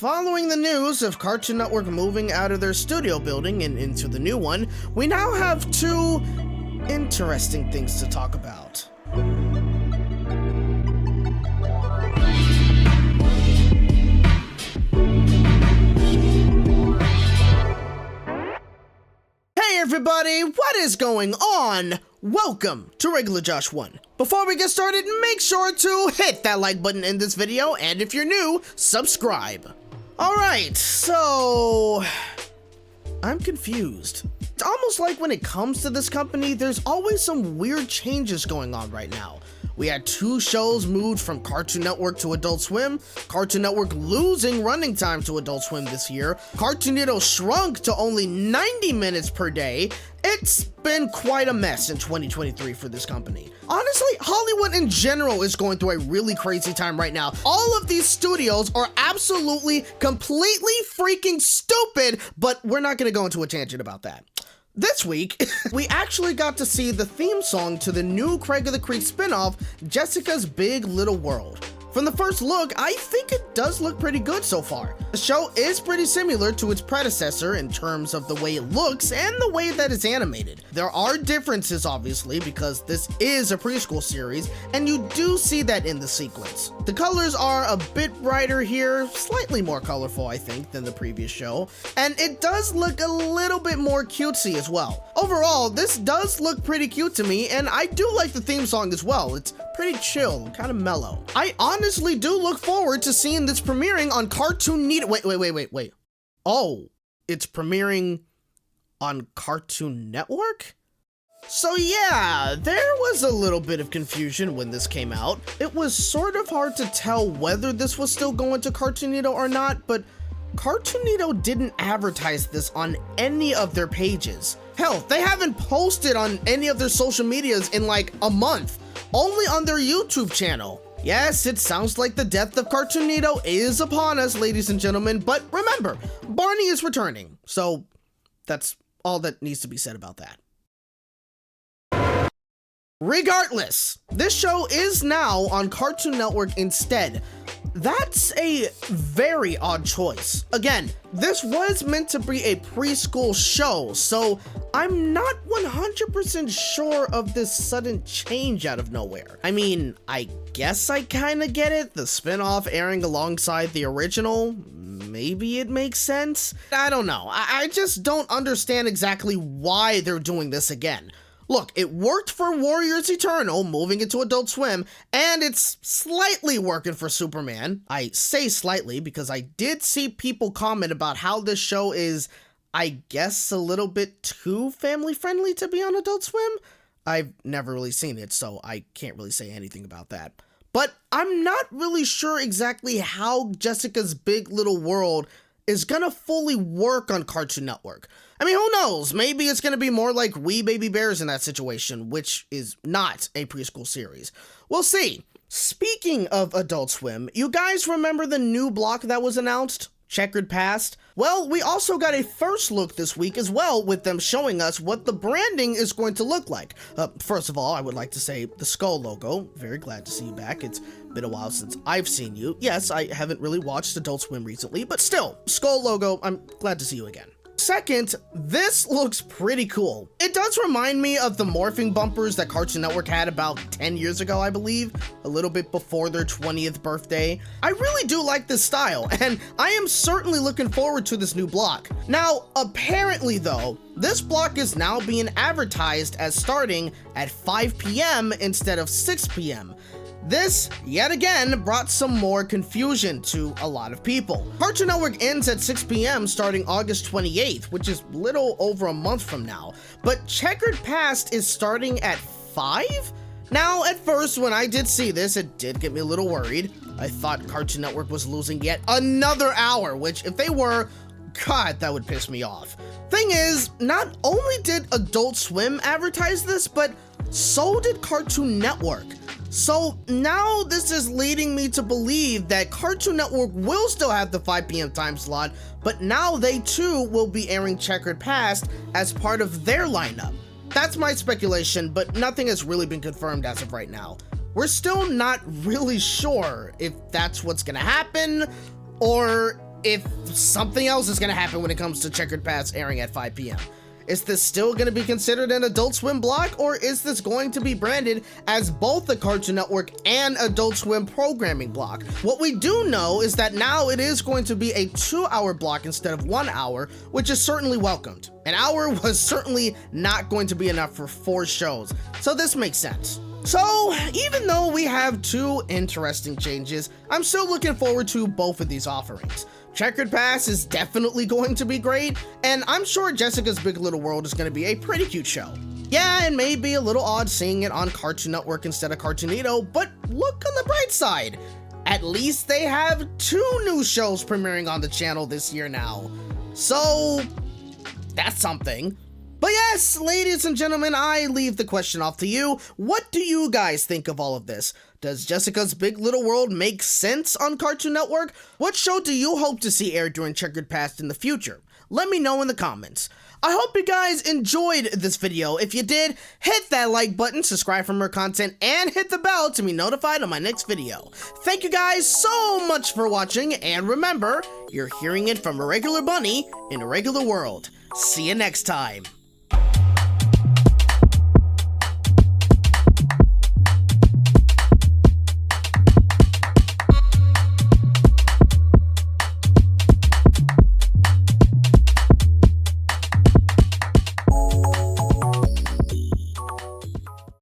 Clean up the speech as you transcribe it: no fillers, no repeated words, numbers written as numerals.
Following the news of Cartoon Network moving out of their studio building and into the new one, we now have two interesting things to talk about. Hey everybody, what is going on? Welcome to Regular Josh 1. Before we get started, make sure to hit that like button in this video, and if you're new, subscribe. Alright, so I'm confused. It's almost like when it comes to this company, there's always some weird changes going on right now. We had two shows moved from Cartoon Network to Adult Swim, Cartoon Network losing running time to Adult Swim this year, Cartoonito shrunk to only 90 minutes per day. It's been quite a mess in 2023 for this company. Honestly, Hollywood in general is going through a really crazy time right now. All of these studios are absolutely, completely freaking stupid, but we're not gonna go into a tangent about that. This week, we actually got to see the theme song to the new Craig of the Creek spinoff, Jessica's Big Little World. From the first look, I think it does look pretty good so far. The show is pretty similar to its predecessor in terms of the way it looks and the way that it's animated. There are differences, obviously, because this is a preschool series, and you do see that in the sequence. The colors are a bit brighter here, slightly more colorful, I think, than the previous show, and it does look a little bit more cutesy as well. Overall, this does look pretty cute to me, and I do like the theme song as well. It's pretty chill, kind of mellow. I honestly do look forward to seeing this premiering on Cartoonito. Wait. Oh, it's premiering on Cartoon Network? So yeah, there was a little bit of confusion when this came out. It was sort of hard to tell whether this was still going to Cartoonito or not, but Cartoonito didn't advertise this on any of their pages. Hell, they haven't posted on any of their social medias in like a month. Only on their YouTube channel. Yes, it sounds like the death of Cartoonito is upon us, ladies and gentlemen, but remember, Barney is returning, so that's all that needs to be said about that. Regardless, this show is now on Cartoon Network instead. That's a very odd choice. Again, this was meant to be a preschool show, so I'm not 100% sure of this sudden change out of nowhere. I mean, I guess I kinda get it, the spinoff airing alongside the original, maybe it makes sense? I don't know, I just don't understand exactly why they're doing this again. Look, it worked for Warriors Eternal, moving into Adult Swim, and it's slightly working for Superman. I say slightly because I did see people comment about how this show is, I guess, a little bit too family-friendly to be on Adult Swim. I've never really seen it, so I can't really say anything about that. But I'm not really sure exactly how Jessica's Big Little World is gonna fully work on Cartoon Network. I mean, who knows? Maybe it's gonna be more like We Baby Bears in that situation, which is not a preschool series. We'll see. Speaking of Adult Swim, you guys remember the new block that was announced? Checkered Past? Well, we also got a first look this week as well, with them showing us what the branding is going to look like. First of all, I would like to say the skull logo. Very glad to see you back. It's been a while since I've seen you. Yes, I haven't really watched Adult Swim recently, but still, skull logo, I'm glad to see you again. Second, this looks pretty cool. It does remind me of the morphing bumpers that Cartoon Network had about 10 years ago, I believe, a little bit before their 20th birthday. I really do like this style, and I am certainly looking forward to this new block. Now, apparently though, this block is now being advertised as starting at 5 p.m. instead of 6 p.m. This, yet again, brought some more confusion to a lot of people. Cartoon Network ends at 6 p.m. starting August 28th, which is little over a month from now, but Checkered Past is starting at 5? Now, at first, when I did see this, it did get me a little worried. I thought Cartoon Network was losing yet another hour, which, if they were, God, that would piss me off. Thing is, not only did Adult Swim advertise this, but so did Cartoon Network. So now this is leading me to believe that Cartoon Network will still have the 5 p.m. time slot, but now they too will be airing Checkered Past as part of their lineup. That's my speculation, but nothing has really been confirmed as of right now. We're still not really sure if that's what's gonna happen, or if something else is gonna happen when it comes to Checkered Past airing at 5 p.m. Is this still going to be considered an Adult Swim block, or is this going to be branded as both the Cartoon Network and Adult Swim programming block? What we do know is that now it is going to be a 2-hour block instead of 1 hour, which is certainly welcomed. An hour was certainly not going to be enough for 4 shows, so this makes sense. So, even though we have 2 interesting changes, I'm still looking forward to both of these offerings. Checkered Past is definitely going to be great, and I'm sure Jessica's Big Little World is going to be a pretty cute show. Yeah, it may be a little odd seeing it on Cartoon Network instead of Cartoonito, but look on the bright side. At least they have 2 new shows premiering on the channel this year now. So, that's something. But yes, ladies and gentlemen, I leave the question off to you. What do you guys think of all of this? Does Jessica's Big Little World make sense on Cartoon Network? What show do you hope to see aired during Checkered Past in the future? Let me know in the comments. I hope you guys enjoyed this video. If you did, hit that like button, subscribe for more content, and hit the bell to be notified on my next video. Thank you guys so much for watching, and remember, you're hearing it from a regular bunny in a regular world. See you next time.